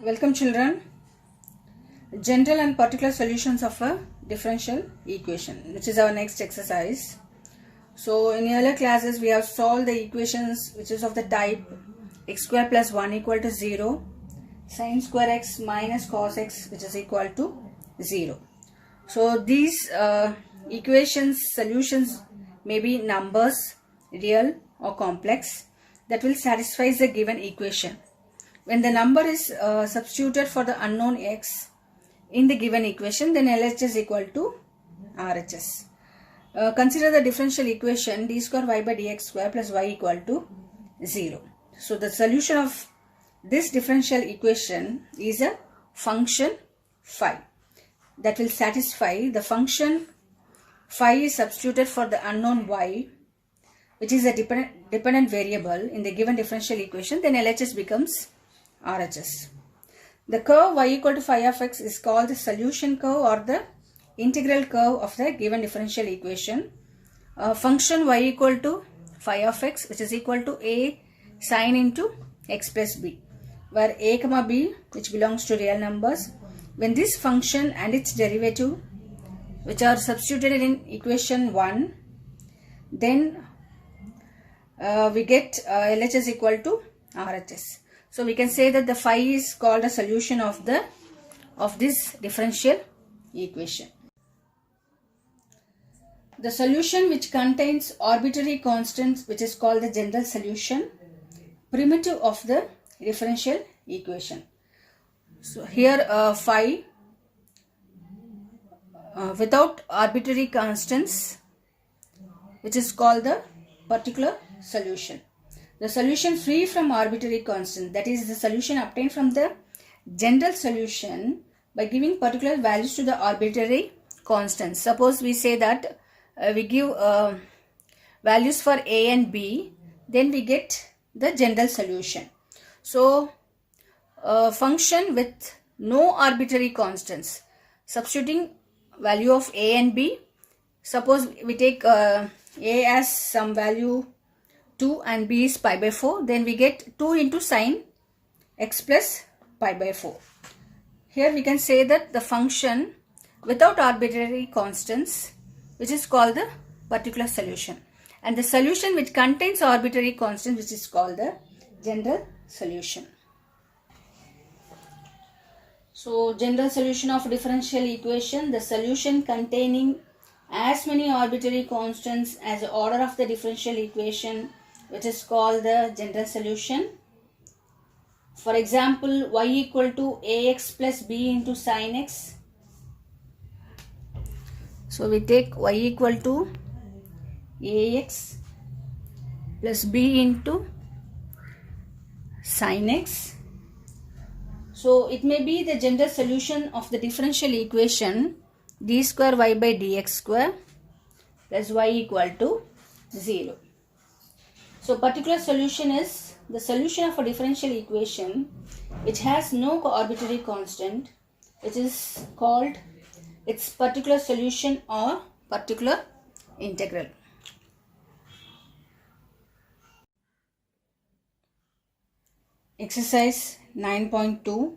Welcome children. General and particular solutions of a differential equation, which is our next exercise. So in earlier classes we have solved the equations which is of the type x square plus 1 equal to 0, sin square x minus cos x which is equal to 0. So these equations solutions may be numbers, real or complex, that will satisfy the given equation. When the number is substituted for the unknown x in the given equation, then LHS is equal to RHS. Consider the differential equation d square y by dx square plus y equal to 0. So the solution of this differential equation is a function phi that will satisfy the function phi is substituted for the unknown y, which is a dependent variable in the given differential equation, then LHS becomes RHS. The curve y equal to phi of x is called the solution curve or the integral curve of the given differential equation. Function y equal to phi of x, which is equal to a sine into x plus b, where a comma b which belongs to real numbers. When this function and its derivative which are substituted in equation 1, then we get LHS equal to RHS. So we can say that the phi is called a solution of this differential equation. The solution which contains arbitrary constants, which is called the general solution, primitive of the differential equation. So here phi without arbitrary constants, which is called the particular solution. The solution free from arbitrary constant, that is the solution obtained from the general solution by giving particular values to the arbitrary constants. Suppose we say that we give values for a and b, then we get the general solution. So a function with no arbitrary constants, substituting value of a and b, suppose we take a as some value 2 and b is pi by 4, then we get 2 into sine x plus pi by 4. Here we can say that the function without arbitrary constants, which is called the particular solution, and the solution which contains arbitrary constants, which is called the general solution. So general solution of differential equation, the solution containing as many arbitrary constants as the order of the differential equation, which is called the general solution. For example, y equal to ax plus b into sin x. So we take y equal to ax plus b into sin x. So it may be the general solution of the differential equation d square y by dx square plus y equal to 0. So particular solution is the solution of a differential equation which has no arbitrary constant, which is called its particular solution or particular integral. Exercise 9.2.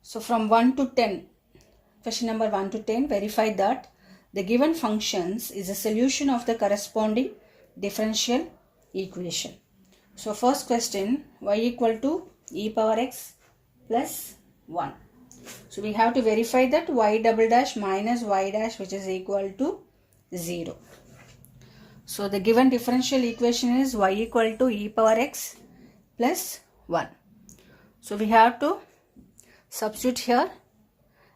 So from 1 to 10, question number 1 to 10, verify that the given functions is a solution of the corresponding differential equation. So first question, y equal to e power x plus 1. So we have to verify that y double dash minus y dash, which is equal to 0. So the given differential equation is y equal to e power x plus 1. So we have to substitute here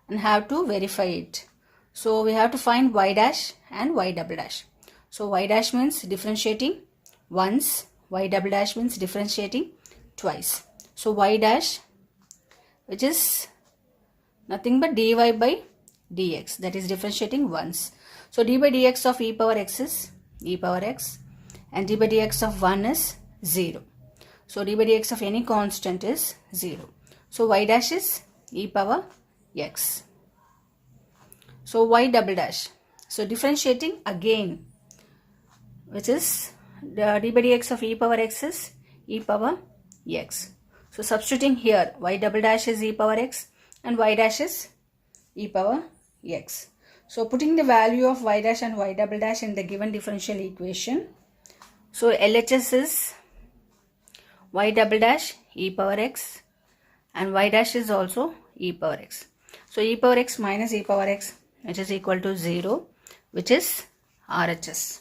and have to verify it. So we have to find y dash and y double dash. So y dash means differentiating once, y double dash means differentiating twice. So y dash, which is nothing but dy by dx, that is differentiating once. So d by dx of e power x is e power x, and d by dx of 1 is 0. So d by dx of any constant is 0. So y dash is e power x. So y double dash, so differentiating again, which is the d by dx of e power x is e power x. So substituting here, y double dash is e power x and y dash is e power x. So putting the value of y dash and y double dash in the given differential equation. So LHS is y double dash e power x and y dash is also e power x. So e power x minus e power x, which is equal to 0, which is RHS.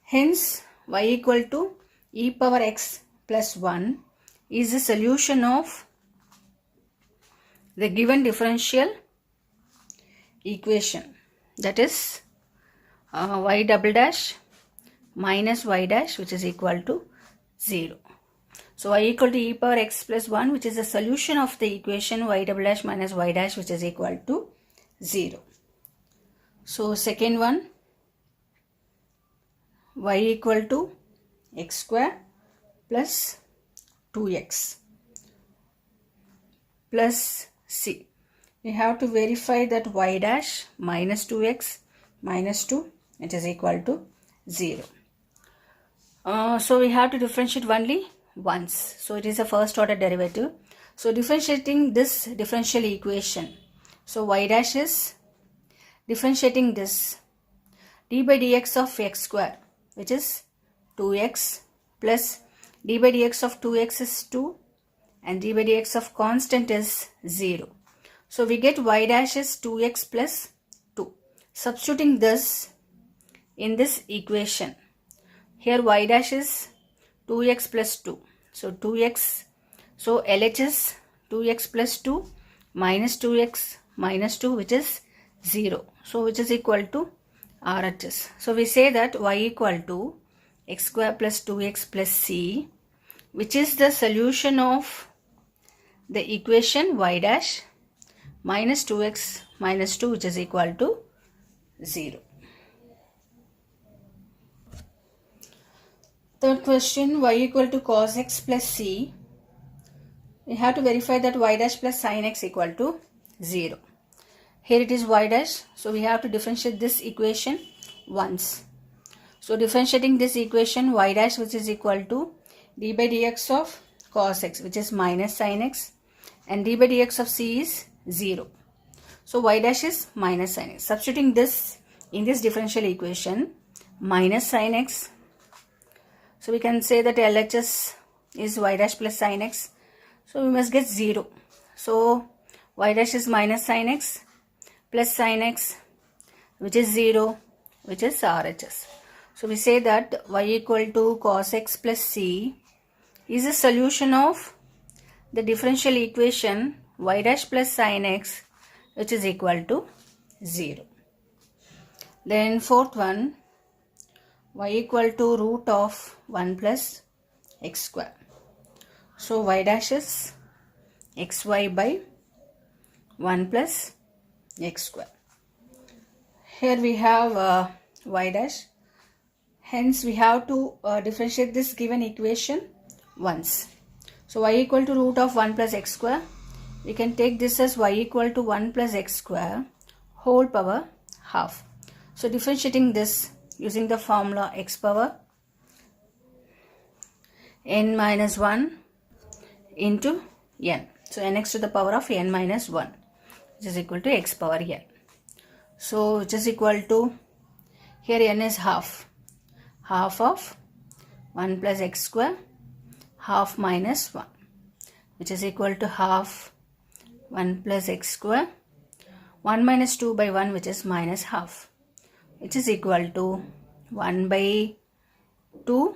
Hence y equal to e power x plus 1 is the solution of the given differential equation, that is y double dash minus y dash, which is equal to 0. So y equal to e power x plus 1, which is the solution of the equation y double dash minus y dash, which is equal to 0. So second one, y equal to x square plus 2x plus c. We have to verify that y dash minus 2x minus 2, it is equal to 0. So we have to differentiate only once. So it is a first order derivative. So differentiating this differential equation. So y dash is differentiating this d by dx of x square, which is 2x plus d by dx of 2x is 2 and d by dx of constant is 0. So we get y dash is 2x plus 2. Substituting this in this equation. Here y dash is 2x plus 2. So 2x. So LHS 2x plus 2 minus 2x minus 2, which is 0. So which is equal to RHS. So we say that y equal to x square plus 2x plus c, which is the solution of the equation y dash minus 2x minus 2, which is equal to 0. Third question, y equal to cos x plus c. We have to verify that y dash plus sin x equal to 0. Here it is y dash, so we have to differentiate this equation once. So differentiating this equation, y dash, which is equal to d by dx of cos x, which is minus sin x, and d by dx of c is 0. So y dash is minus sin x. Substituting this in this differential equation, minus sin x. So we can say that LHS is y dash plus sin x. So we must get 0. So y dash is minus sin x plus sin x, which is 0, which is RHS. So we say that y equal to cos x plus c is a solution of the differential equation y dash plus sin x, which is equal to 0. Then fourth one, y equal to root of 1 plus x square. So y dash is xy by 1 plus x square. Here we have y dash. Hence we have to differentiate this given equation once. So y equal to root of 1 plus x square. We can take this as y equal to 1 plus x square whole power half. So differentiating this using the formula x power n minus 1 into n. So nx to the power of n minus 1, which is equal to x power n. So which is equal to, here n is half of 1 plus x square, half minus 1, which is equal to half 1 plus x square, 1 minus 2 by 1, which is minus half, which is equal to 1 by 2.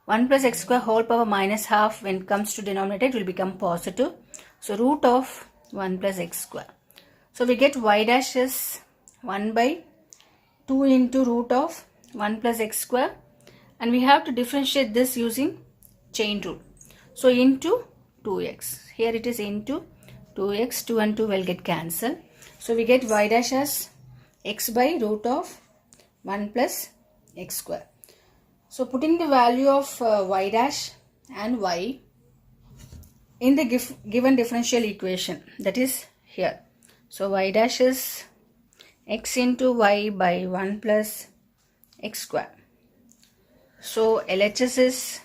1 plus x square whole power minus half, when it comes to denominator it will become positive. So root of 1 plus x square. So we get y dash is 1 by 2 into root of 1 plus x square, and we have to differentiate this using chain rule. So into 2x. Here it is into 2x. 2 and 2 will get cancelled. So we get y dash as x by root of 1 plus x square. So putting the value of y dash and y in the given differential equation, that is here. So y dash is x into y by 1 plus x square. So LHS is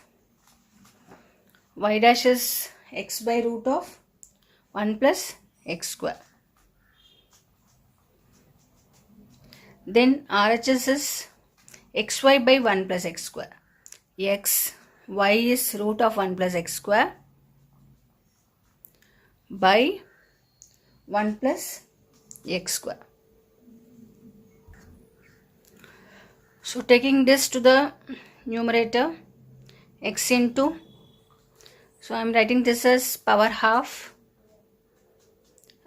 y dash is x by root of 1 plus x square. Then RHS is xy by 1 plus x square. X, y is root of 1 plus x square by 1 plus x square. So taking this to the numerator, x into, so I am writing this as power half,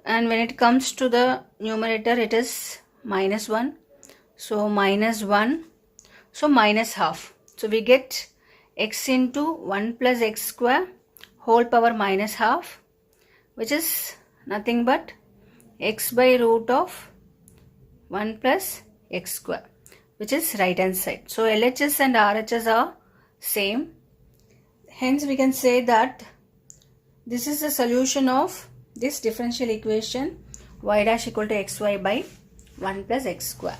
and when it comes to the numerator it is minus 1, so minus 1, so minus half. So we get x into 1 plus x square whole power minus half, which is nothing but x by root of 1 plus x square, which is right hand side. So LHS and RHS are same. Hence we can say that this is the solution of this differential equation y dash equal to xy by 1 plus x square.